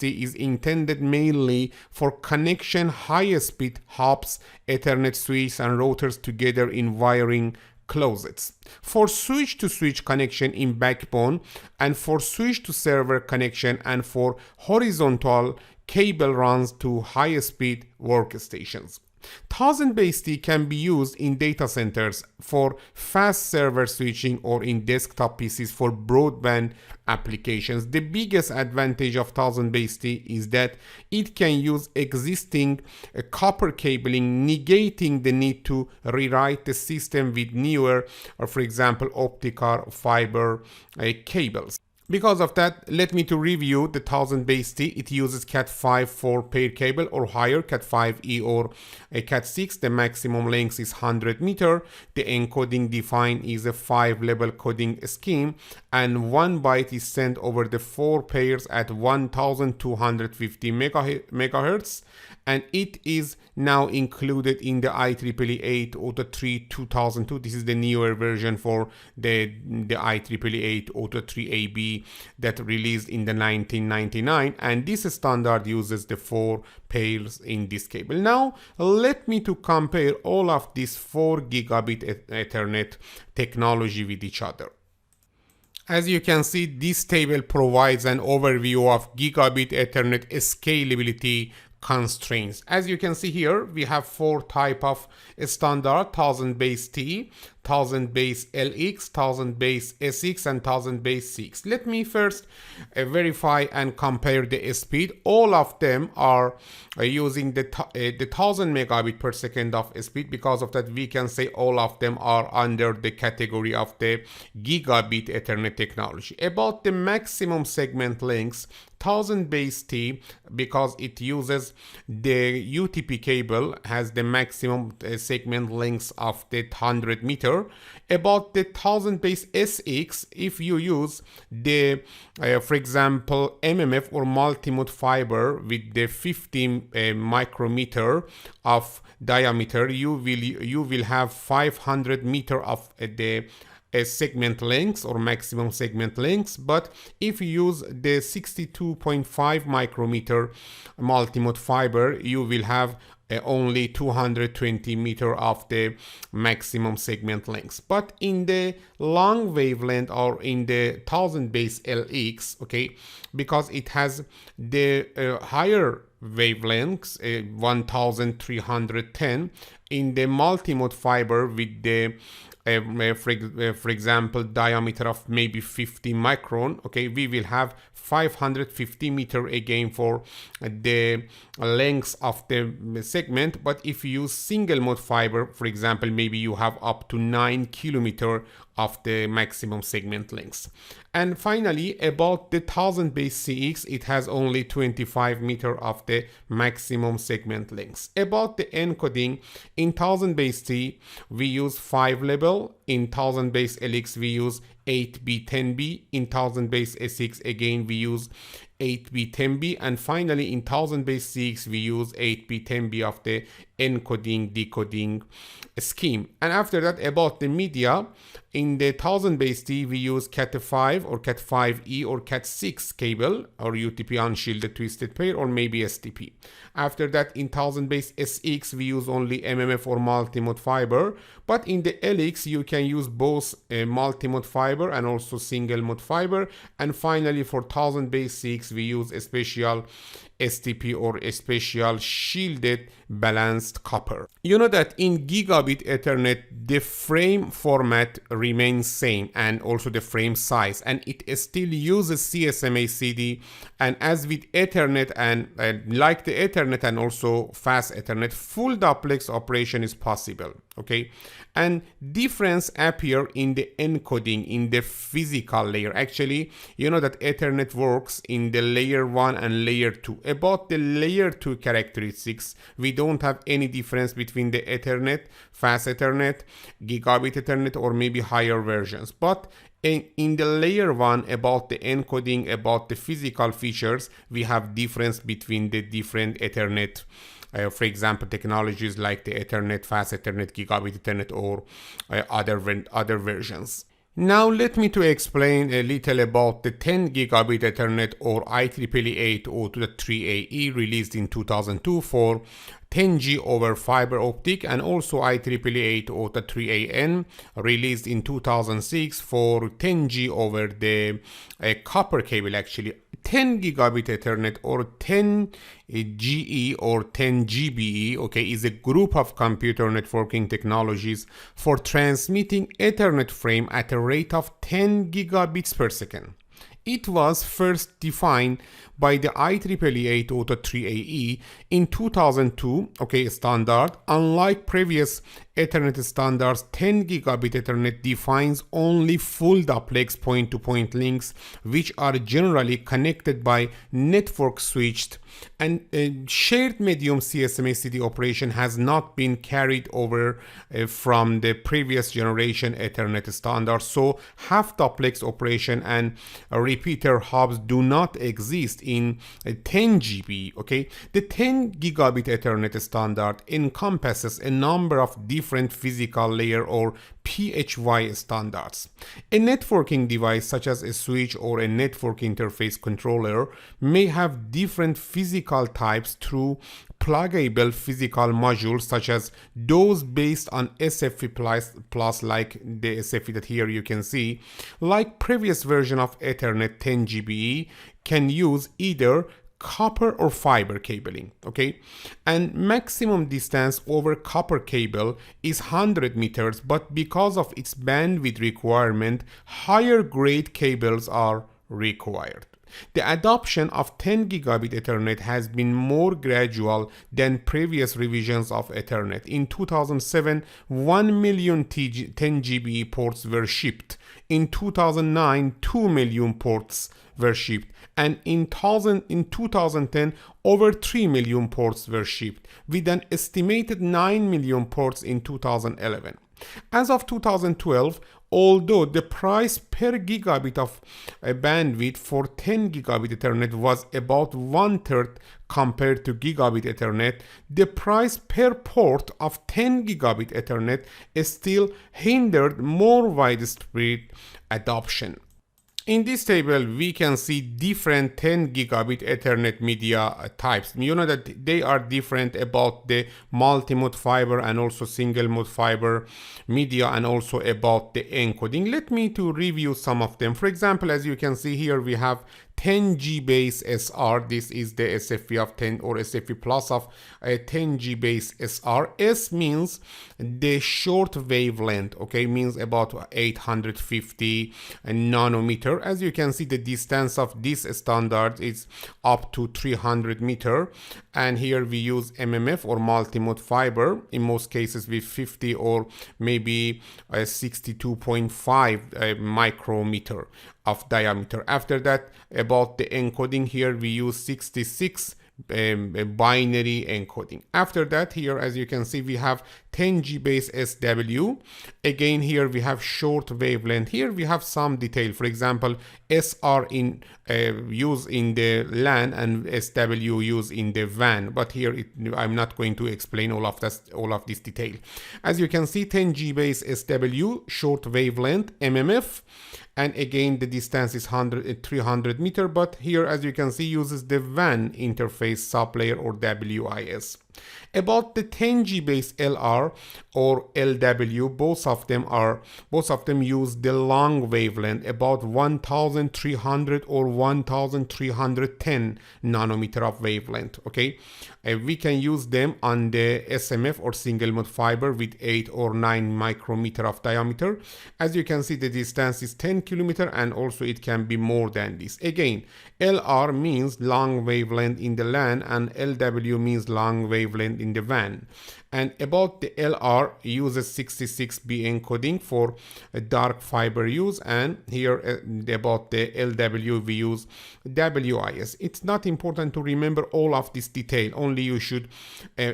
is intended mainly for connection high-speed hubs, Ethernet switches, and routers together in wiring closets. For switch-to-switch connection in backbone, and for switch-to-server connection, and for horizontal cable runs to high-speed workstations. 1000 base T can be used in data centers for fast server switching or in desktop PCs for broadband applications. The biggest advantage of 1000 base T is that it can use existing copper cabling, negating the need to rewrite the system with newer, or for example, optical fiber cables. Because of that, let me to review the 1000 base T. It uses Cat5 4-pair cable or higher, Cat5e or a Cat6. The maximum length is 100 meter. The encoding defined is a 5-level coding scheme, and 1 byte is sent over the 4 pairs at 1250 megahertz. And it is now included in the IEEE 803-2002. This is the newer version for the IEEE 803AB that released in the 1999. And this standard uses the 4 pairs in this cable. Now, let me to compare all of these 4 gigabit Ethernet technology with each other. As you can see, this table provides an overview of gigabit Ethernet scalability constraints. As you can see here, we have 4 type of standard: 1000 base T, 1000 base LX, 1000 base SX, and 1000 base 6. Let me first verify and compare the speed. All of them are using the 1000 megabit per second of speed. Because of that, we can say all of them are under the category of the gigabit Ethernet technology. About the maximum segment lengths, 1000 base T, because it uses the UTP cable, has the maximum segment length of the 100 meter. About the 1000 base SX, if you use the for example MMF or multimode fiber with the 15 micrometer of diameter, you will have 500 meter of the segment lengths or maximum segment lengths. But if you use the 62.5 micrometer multimode fiber, you will have only 220 meter of the maximum segment lengths. But in the long wavelength or in the 1000 base LX, okay, because it has the higher wavelengths, 1310, in the multimode fiber with the for example diameter of maybe 50 micron, okay, we will have 550 meter again for the length of the segment. But if you use single mode fiber, for example, maybe you have up to 9 kilometer of the maximum segment length. And finally, about the 1000 base CX, it has only 25 meter of the maximum segment length. About the encoding, in 1000 base T, we use 5 level. In 1000 base LX, we use 8B 10B. In 1000 base SX, again we use 8B 10B. And finally, in 1000 base CX, we use 8B 10B of the encoding decoding scheme. And after that, about the media, in the 1000 base T, we use Cat5 or Cat5e or Cat6 cable or UTP unshielded twisted pair or maybe STP. After that, in 1000 base SX, we use only MMF or multimode fiber. But in the LX, you can use both multimode fiber and also single mode fiber. And finally, for 1000 base 6, we use a special STP or a special shielded balanced copper. You know that in gigabit Ethernet, the frame format remains same and also the frame size, and it still uses CSMA CD. And as with Ethernet and like the Ethernet and also fast Ethernet, full duplex operation is possible. Okay, and difference appear in the encoding in the physical layer. Actually, you know that Ethernet works in the layer 1 and layer 2. About the layer 2 characteristics, we don't have any difference between the Ethernet, fast Ethernet, gigabit Ethernet, or maybe higher versions. But in the layer 1, about the encoding, about the physical features, we have difference between the different Ethernet for example, technologies like the Ethernet, fast Ethernet, gigabit Ethernet, or other versions. Now let me to explain a little about the 10 gigabit Ethernet or IEEE 802.3ae released in 2002 for 10G over fiber optic, and also IEEE 802.3an released in 2006 for 10G over the copper cable. Actually 10 gigabit Ethernet or 10 GE or 10 GBE, okay, is a group of computer networking technologies for transmitting Ethernet frame at a rate of 10 gigabits per second. It was first defined by the IEEE 802.3ae in 2002, okay, standard. Unlike previous Ethernet standards, 10 gigabit Ethernet defines only full duplex point-to-point links, which are generally connected by network switched, and shared medium CSMA/CD operation has not been carried over from the previous generation Ethernet standard. So half duplex operation and repeater hubs do not exist in 10 GB. Okay, the 10 gigabit Ethernet standard encompasses a number of different physical layer or PHY standards. A networking device such as a switch or a network interface controller may have different physical types through pluggable physical modules, such as those based on SFP plus like the SFP that here you can see. Like previous version of Ethernet 10 GBE can use either copper or fiber cabling, okay, and maximum distance over copper cable is 100 meters, but because of its bandwidth requirement, higher grade cables are required. The adoption of 10 gigabit Ethernet has been more gradual than previous revisions of Ethernet. In 2007, 1 million 10 GBE ports were shipped. In 2009, 2 million ports were shipped, and in 2010 over 3 million ports were shipped, with an estimated 9 million ports in 2011. As of 2012, although the price per gigabit of bandwidth for 10 gigabit Ethernet was about 1/3 compared to gigabit Ethernet, the price per port of 10 gigabit Ethernet still hindered more widespread adoption. In this table, we can see different 10 gigabit Ethernet media types. You know that they are different about the multi-mode fiber and also single mode fiber media, and also about the encoding. Let me to review some of them. For example, as you can see here, we have 10G base SR. This is the SFP of 10 or SFP plus of 10G base SR. S means the short wavelength, okay, means about 850 nanometer. As you can see, the distance of this standard is up to 300 meter, and here we use MMF or multi-mode fiber, in most cases with 50 or maybe 62.5 micrometer of diameter. After that, about the encoding, here we use 66 binary encoding. After that, here as you can see, we have 10G base SW. Again, here we have short wavelength. Here we have some detail. For example, SR in use in the LAN and SW use in the WAN. But here I'm not going to explain all of this detail. As you can see, 10G base SW, short wavelength, MMF. And again, the distance is 300 meter, but here, as you can see, uses the WAN interface sublayer or WIS. About the 10G base LR or LW, both of them use the long wavelength, about 1300 or 1310 nanometer of wavelength. Okay, we can use them on the SMF or single mode fiber with 8 or 9 micrometer of diameter. As you can see, the distance is 10 kilometer, and also it can be more than this. Again, LR means long wavelength in the LAN, and LW means long wavelength in the WAN. And about the LR, uses 66B encoding for dark fiber use, and here about the LW we use WIS. It's not important to remember all of this detail, only you should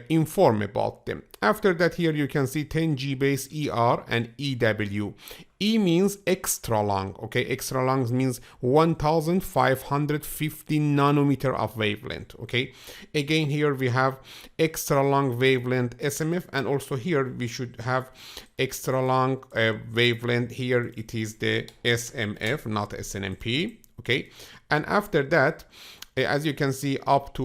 inform about them. After that, here you can see 10G base ER and EW. E means extra long, okay, extra long means 1550 nanometer of wavelength, okay. Again, here we have extra long wavelength SMF, and also here we should have extra long wavelength. Here it is the SMF, not SNMP. Okay, and after that, as you can see, up to